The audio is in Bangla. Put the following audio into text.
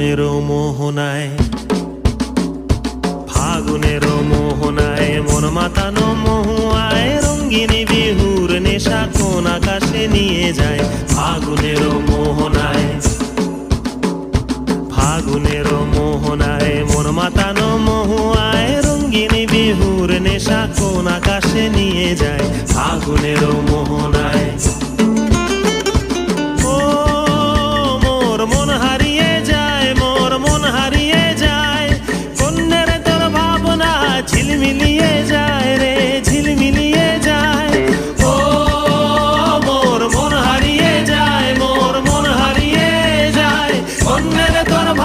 ফাগুনেরও মোহনায়, ফাগুনেরও মোহনায় মন মাতানো মহুয়ায় রঙ্গিনী বিহুর নেশা কোন আকাশে নিয়ে যায়। ফাগুনেরও মোহনায়, ফাগুনেরও মোহনায় মন মাতানো মহুয়ায় রঙ্গিনী বিহুর নেশা কোন আকাশে নিয়ে যায়। ফাগুনেরও মোহনায়।